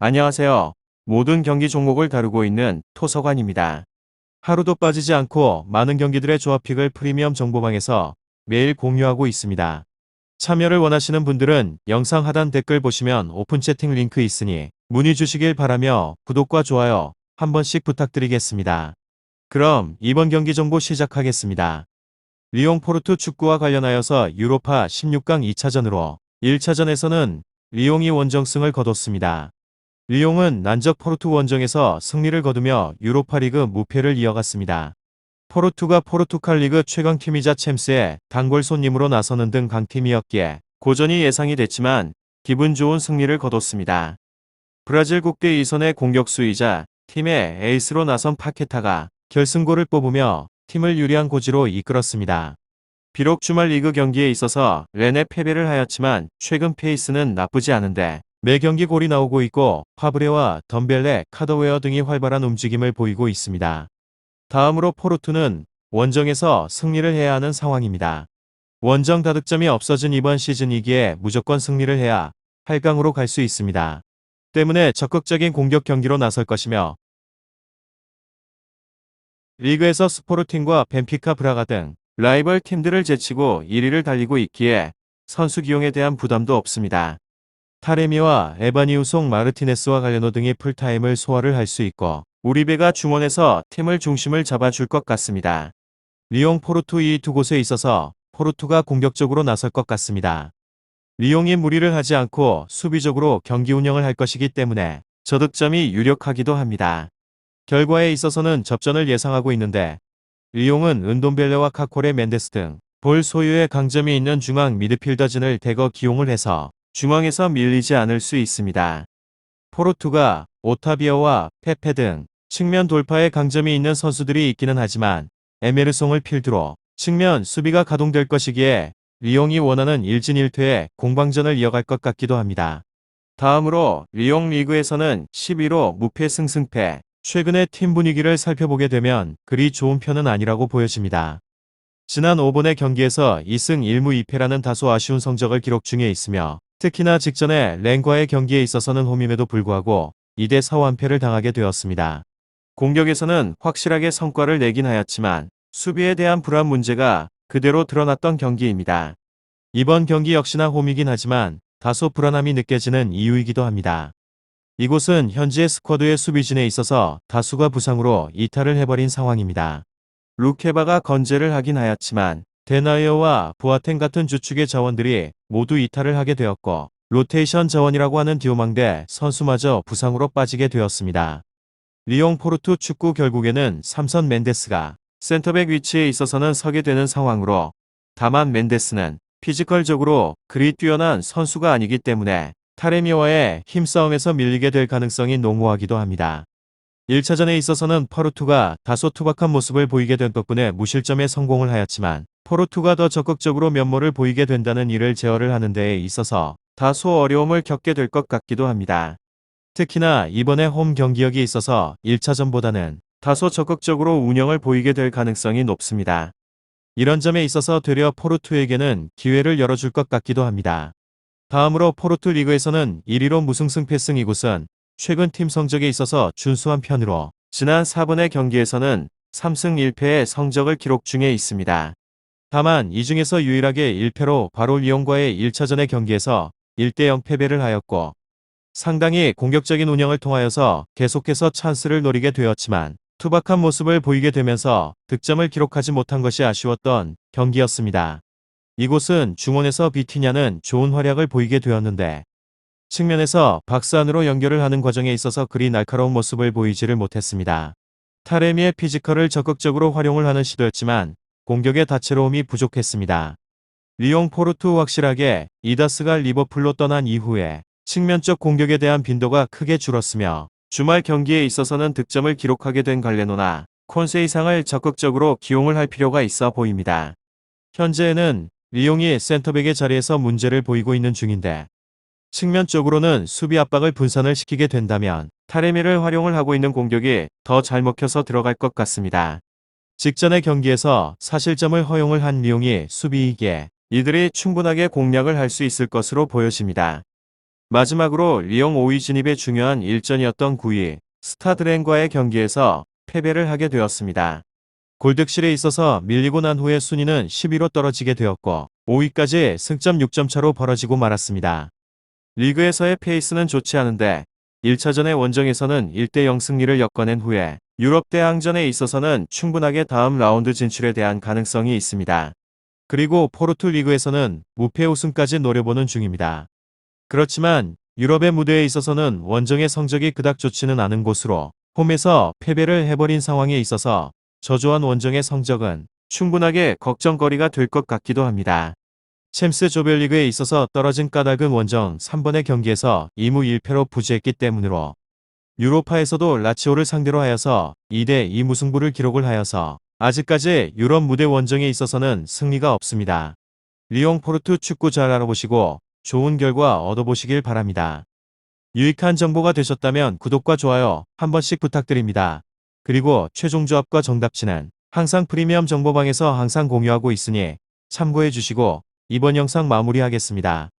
안녕하세요. 모든 경기 종목을 다루고 있는 토서관입니다. 하루도 빠지지 않고 많은 경기들의 조합픽을 프리미엄 정보방에서 매일 공유하고 있습니다. 참여를 원하시는 분들은 영상 하단 댓글 보시면 오픈 채팅 링크 있으니 문의 주시길 바라며 구독과 좋아요 한 번씩 부탁드리겠습니다. 그럼 이번 경기 정보 시작하겠습니다. 리옹 포르투 축구와 관련하여서 유로파 16강 2차전으로 1차전에서는 리옹이 원정승을 거뒀습니다. 리옹은 난적 포르투 원정에서 승리를 거두며 유로파리그 무패를 이어갔습니다. 포르투가 포르투갈 리그 최강팀이자 챔스의 단골 손님으로 나서는 등 강팀이었기에 고전이 예상이 됐지만 기분 좋은 승리를 거뒀습니다. 브라질 국대 2선의 공격수이자 팀의 에이스로 나선 파케타가 결승골을 뽑으며 팀을 유리한 고지로 이끌었습니다. 비록 주말 리그 경기에 있어서 렌에 패배를 하였지만 최근 페이스는 나쁘지 않은데 매 경기 골이 나오고 있고 파브레와 덤벨레, 카더웨어 등이 활발한 움직임을 보이고 있습니다. 다음으로 포르투는 원정에서 승리를 해야 하는 상황입니다. 원정 다득점이 없어진 이번 시즌이기에 무조건 승리를 해야 8강으로 갈 수 있습니다. 때문에 적극적인 공격 경기로 나설 것이며 리그에서 스포르팅과 벤피카 브라가 등 라이벌 팀들을 제치고 1위를 달리고 있기에 선수 기용에 대한 부담도 없습니다. 타레미와 에바니우송 마르티네스와 갈레노 등이 풀타임을 소화를 할 수 있고 우리베가 중원에서 팀을 중심을 잡아줄 것 같습니다. 리옹 포르투 이 두 곳에 있어서 포르투가 공격적으로 나설 것 같습니다. 리옹이 무리를 하지 않고 수비적으로 경기 운영을 할 것이기 때문에 저득점이 유력하기도 합니다. 결과에 있어서는 접전을 예상하고 있는데 리옹은 은돔벨레와 카콜의 멘데스 등 볼 소유의 강점이 있는 중앙 미드필더진을 대거 기용을 해서 중앙에서 밀리지 않을 수 있습니다. 포르투가 오타비어와 페페 등 측면 돌파에 강점이 있는 선수들이 있기는 하지만 에메르송을 필두로 측면 수비가 가동될 것이기에 리옹이 원하는 1진 1퇴의 공방전을 이어갈 것 같기도 합니다. 다음으로 리옹 리그에서는 11호 무패 승승패, 최근의 팀 분위기를 살펴보게 되면 그리 좋은 편은 아니라고 보여집니다. 지난 5번의 경기에서 2승 1무 2패라는 다소 아쉬운 성적을 기록 중에 있으며 특히나 직전에 렌과의 경기에 있어서는 홈임에도 불구하고 2대 4완패를 당하게 되었습니다. 공격에서는 확실하게 성과를 내긴 하였지만 수비에 대한 불안 문제가 그대로 드러났던 경기입니다. 이번 경기 역시나 홈이긴 하지만 다소 불안함이 느껴지는 이유이기도 합니다. 이곳은 현지의 스쿼드의 수비진에 있어서 다수가 부상으로 이탈을 해버린 상황입니다. 루케바가 건재를 하긴 하였지만 데나이어와 보아텐 같은 주축의 자원들이 모두 이탈을 하게 되었고 로테이션 자원이라고 하는 디오망대 선수마저 부상으로 빠지게 되었습니다. 리옹 포르투 축구 결국에는 삼선 멘데스가 센터백 위치에 있어서는 서게 되는 상황으로 다만 멘데스는 피지컬적으로 그리 뛰어난 선수가 아니기 때문에 타레미와의 힘싸움에서 밀리게 될 가능성이 농후하기도 합니다. 1차전에 있어서는 포르투가 다소 투박한 모습을 보이게 된 덕분에 무실점에 성공을 하였지만 포르투가 더 적극적으로 면모를 보이게 된다는 이를 제어를 하는 데에 있어서 다소 어려움을 겪게 될 것 같기도 합니다. 특히나 이번에 홈 경기력이 있어서 1차전보다는 다소 적극적으로 운영을 보이게 될 가능성이 높습니다. 이런 점에 있어서 되려 포르투에게는 기회를 열어줄 것 같기도 합니다. 다음으로 포르투 리그에서는 1위로 무승승패승 이곳은 최근 팀 성적에 있어서 준수한 편으로 지난 4번의 경기에서는 3승 1패의 성적을 기록 중에 있습니다. 다만 이 중에서 유일하게 1패로 바로 리옹과의 1차전의 경기에서 1대 0 패배를 하였고 상당히 공격적인 운영을 통하여서 계속해서 찬스를 노리게 되었지만 투박한 모습을 보이게 되면서 득점을 기록하지 못한 것이 아쉬웠던 경기였습니다. 이곳은 중원에서 비티냐는 좋은 활약을 보이게 되었는데 측면에서 박스 안으로 연결을 하는 과정에 있어서 그리 날카로운 모습을 보이지를 못했습니다. 타레미의 피지컬을 적극적으로 활용을 하는 시도였지만 공격의 다채로움이 부족했습니다. 리옹 포르투 확실하게 이다스가 리버풀로 떠난 이후에 측면적 공격에 대한 빈도가 크게 줄었으며 주말 경기에 있어서는 득점을 기록하게 된 갈레노나 콘세이상을 적극적으로 기용을 할 필요가 있어 보입니다. 현재는 리옹이 센터백의 자리에서 문제를 보이고 있는 중인데 측면적으로는 수비 압박을 분산을 시키게 된다면 타레미를 활용을 하고 있는 공격이 더 잘 먹혀서 들어갈 것 같습니다. 직전의 경기에서 사실점을 허용을 한 리옹이 수비이기에 이들이 충분하게 공략을 할 수 있을 것으로 보여집니다. 마지막으로 리옹 5위 진입에 중요한 일전이었던 9위 스타드렌과의 경기에서 패배를 하게 되었습니다. 골득실에 있어서 밀리고 난 후에 순위는 10위로 떨어지게 되었고 5위까지 승점 6점 차로 벌어지고 말았습니다. 리그에서의 페이스는 좋지 않은데 1차전의 원정에서는 1대0 승리를 엮어낸 후에 유럽 대항전에 있어서는 충분하게 다음 라운드 진출에 대한 가능성이 있습니다. 그리고 포르투 리그에서는 무패 우승까지 노려보는 중입니다. 그렇지만 유럽의 무대에 있어서는 원정의 성적이 그닥 좋지는 않은 곳으로 홈에서 패배를 해버린 상황에 있어서 저조한 원정의 성적은 충분하게 걱정거리가 될 것 같기도 합니다. 챔스 조별리그에 있어서 떨어진 까닭은 원정 3번의 경기에서 2무 1패로 부지했기 때문으로 유로파에서도 라치오를 상대로 하여서 2대2 무승부를 기록을 하여서 아직까지 유럽 무대 원정에 있어서는 승리가 없습니다. 리옹 포르투 축구 잘 알아보시고 좋은 결과 얻어보시길 바랍니다. 유익한 정보가 되셨다면 구독과 좋아요 한 번씩 부탁드립니다. 그리고 최종 조합과 정답치는 항상 프리미엄 정보방에서 항상 공유하고 있으니 참고해 주시고 이번 영상 마무리하겠습니다.